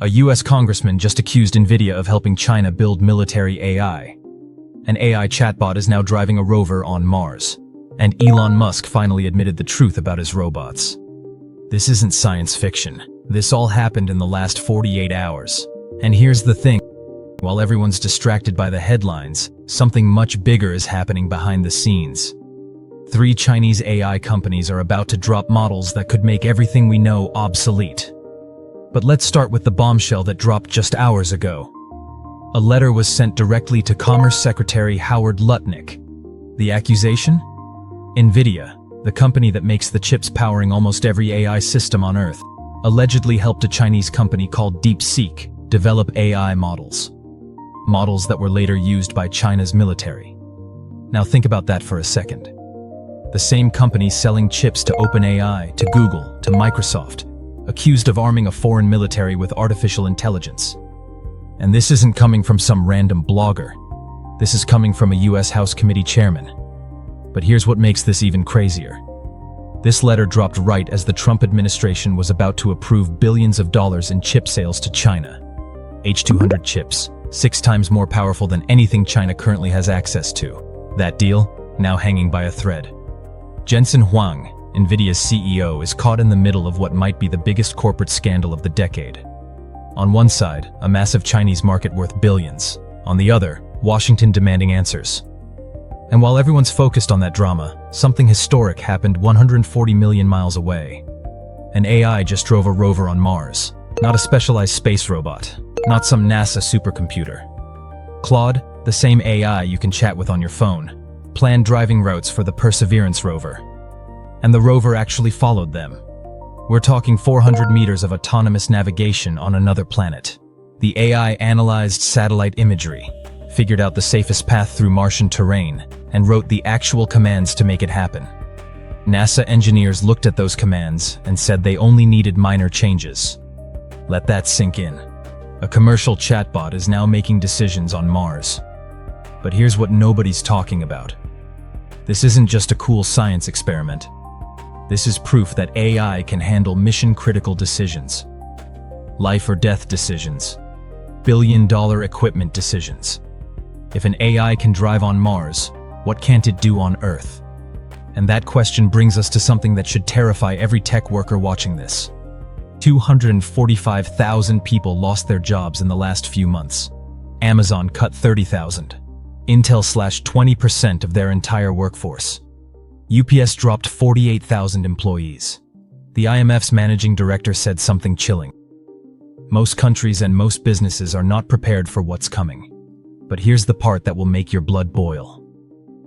A US congressman just accused Nvidia of helping China build military AI. An AI chatbot is now driving a rover on Mars. And Elon Musk finally admitted the truth about his robots. This isn't science fiction. This all happened in the last 48 hours. And here's the thing. While everyone's distracted by the headlines, something much bigger is happening behind the scenes. 3 Chinese AI companies are about to drop models that could make everything we know obsolete. But let's start with the bombshell that dropped just hours ago. A letter was sent directly to Commerce Secretary Howard Lutnick. The accusation? Nvidia, the company that makes the chips powering almost every AI system on Earth, allegedly helped a Chinese company called DeepSeek develop AI models. Models that were later used by China's military. Now think about that for a second. The same company selling chips to OpenAI, to Google, to Microsoft, accused of arming a foreign military with artificial intelligence. And this isn't coming from some random blogger. This is coming from a US House Committee chairman. But here's what makes this even crazier. This letter dropped right as the Trump administration was about to approve billions of dollars in chip sales to China. H200 chips, 6 times more powerful than anything China currently has access to. That deal, now hanging by a thread. Jensen Huang, Nvidia's CEO, is caught in the middle of what might be the biggest corporate scandal of the decade. On one side, a massive Chinese market worth billions. On the other, Washington demanding answers. And while everyone's focused on that drama, something historic happened 140 million miles away. An AI just drove a rover on Mars. Not a specialized space robot. Not some NASA supercomputer. Claude, the same AI you can chat with on your phone, planned driving routes for the Perseverance rover. And the rover actually followed them. We're talking 400 meters of autonomous navigation on another planet. The AI analyzed satellite imagery, figured out the safest path through Martian terrain, and wrote the actual commands to make it happen. NASA engineers looked at those commands and said they only needed minor changes. Let that sink in. A commercial chatbot is now making decisions on Mars. But here's what nobody's talking about. This isn't just a cool science experiment. This is proof that AI can handle mission-critical decisions. Life or death decisions. Billion-dollar equipment decisions. If an AI can drive on Mars, what can't it do on Earth? And that question brings us to something that should terrify every tech worker watching this. 245,000 people lost their jobs in the last few months. Amazon cut 30,000. Intel slashed 20% of their entire workforce. UPS dropped 48,000 employees. The IMF's managing director said something chilling. Most countries and most businesses are not prepared for what's coming. But here's the part that will make your blood boil.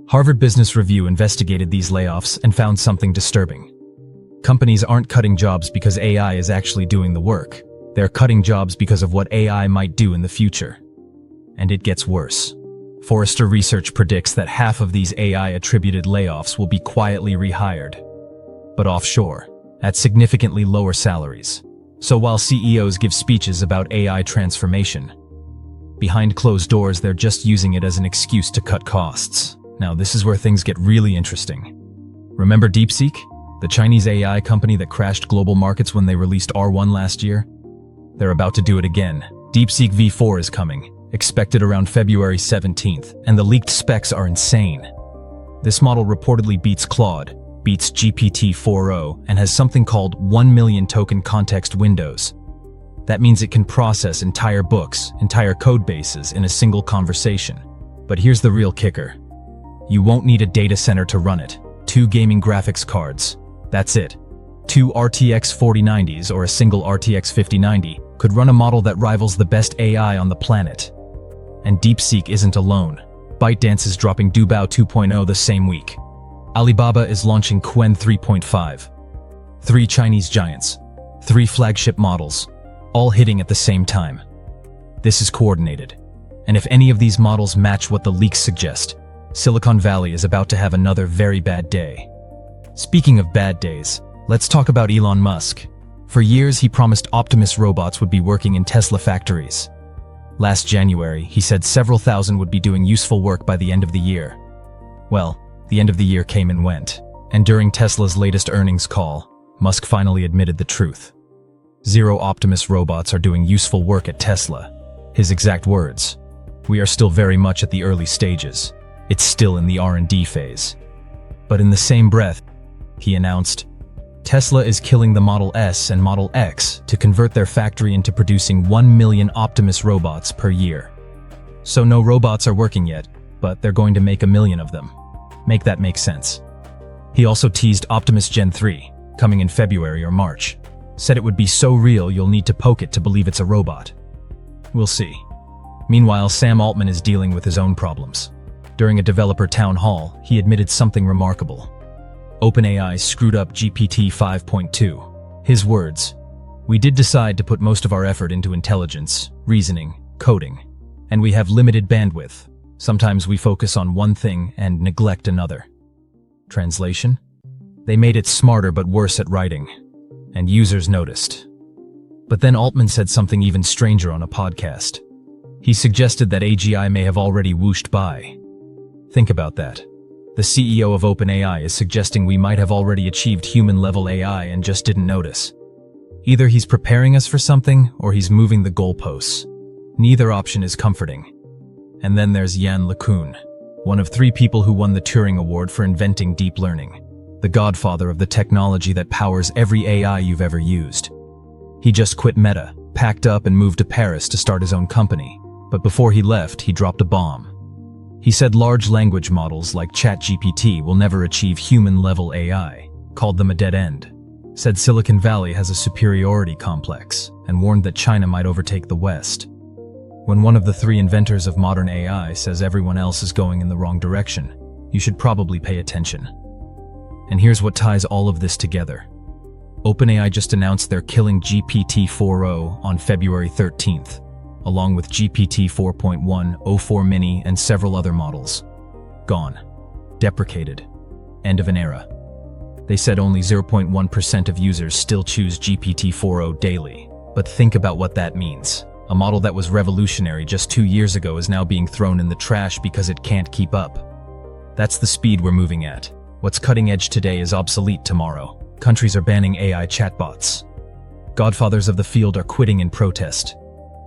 Harvard Business Review investigated these layoffs and found something disturbing. Companies aren't cutting jobs because AI is actually doing the work. They're cutting jobs because of what AI might do in the future. And it gets worse. Forrester Research predicts that half of these AI-attributed layoffs will be quietly rehired, but offshore, at significantly lower salaries. So while CEOs give speeches about AI transformation, behind closed doors they're just using it as an excuse to cut costs. Now this is where things get really interesting. Remember DeepSeek, the Chinese AI company that crashed global markets when they released R1 last year? They're about to do it again. DeepSeek V4 is coming. Expected around February 17th, and the leaked specs are insane. This model reportedly beats Claude, beats GPT-4o, and has something called 1 million token context windows. That means it can process entire books, entire code bases in a single conversation. But here's the real kicker. You won't need a data center to run it. 2 gaming graphics cards. That's it. 2 RTX 4090s or a single RTX 5090 could run a model that rivals the best AI on the planet. And DeepSeek isn't alone. ByteDance is dropping Doubao 2.0 the same week. Alibaba is launching Qwen 3.5. 3 Chinese giants, 3 flagship models, all hitting at the same time. This is coordinated. And if any of these models match what the leaks suggest, Silicon Valley is about to have another very bad day. Speaking of bad days, let's talk about Elon Musk. For years, he promised Optimus robots would be working in Tesla factories. Last January, he said several thousand would be doing useful work by the end of the year. Well, the end of the year came and went. And during Tesla's latest earnings call, Musk finally admitted the truth. Zero Optimus robots are doing useful work at Tesla. His exact words: "We are still very much at the early stages. It's still in the R&D phase." But in the same breath, he announced, Tesla is killing the Model S and Model X to convert their factory into producing 1 million Optimus robots per year. So no robots are working yet, but they're going to make 1 million of them. Make that make sense. He also teased Optimus Gen 3, coming in February or March. Said it would be so real you'll need to poke it to believe it's a robot. We'll see. Meanwhile, Sam Altman is dealing with his own problems. During a developer town hall, he admitted something remarkable. OpenAI screwed up GPT 5.2. His words: "We did decide to put most of our effort into intelligence, reasoning, coding, and we have limited bandwidth. Sometimes we focus on one thing and neglect another." Translation? They made it smarter but worse at writing, and users noticed. But then Altman said something even stranger on a podcast. He suggested that AGI may have already whooshed by. Think about that. The CEO of OpenAI is suggesting we might have already achieved human-level AI and just didn't notice. Either he's preparing us for something, or he's moving the goalposts. Neither option is comforting. And then there's Yann LeCun, one of 3 people who won the Turing Award for inventing deep learning, the godfather of the technology that powers every AI you've ever used. He just quit Meta, packed up and moved to Paris to start his own company. But before he left, he dropped a bomb. He said large language models like ChatGPT will never achieve human-level AI, called them a dead end, said Silicon Valley has a superiority complex, and warned that China might overtake the West. When one of the 3 inventors of modern AI says everyone else is going in the wrong direction, you should probably pay attention. And here's what ties all of this together. OpenAI just announced they're killing GPT 4o on February 13th, along with GPT 4.1, O4 Mini, and several other models. Gone. Deprecated. End of an era. They said only 0.1% of users still choose GPT 4o daily. But think about what that means. A model that was revolutionary just 2 years ago is now being thrown in the trash because it can't keep up. That's the speed we're moving at. What's cutting edge today is obsolete tomorrow. Countries are banning AI chatbots. Godfathers of the field are quitting in protest.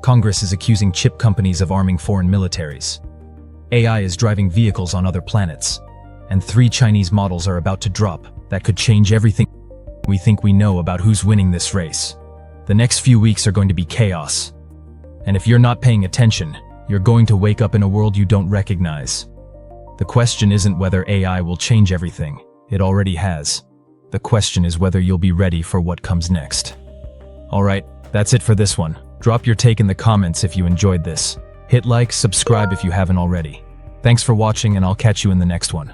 Congress is accusing chip companies of arming foreign militaries. AI is driving vehicles on other planets. And 3 Chinese models are about to drop that could change everything we think we know about who's winning this race. The next few weeks are going to be chaos. And if you're not paying attention, you're going to wake up in a world you don't recognize. The question isn't whether AI will change everything. It already has. The question is whether you'll be ready for what comes next. Alright, that's it for this one. Drop your take in the comments if you enjoyed this. Hit like, subscribe if you haven't already. Thanks for watching, and I'll catch you in the next one.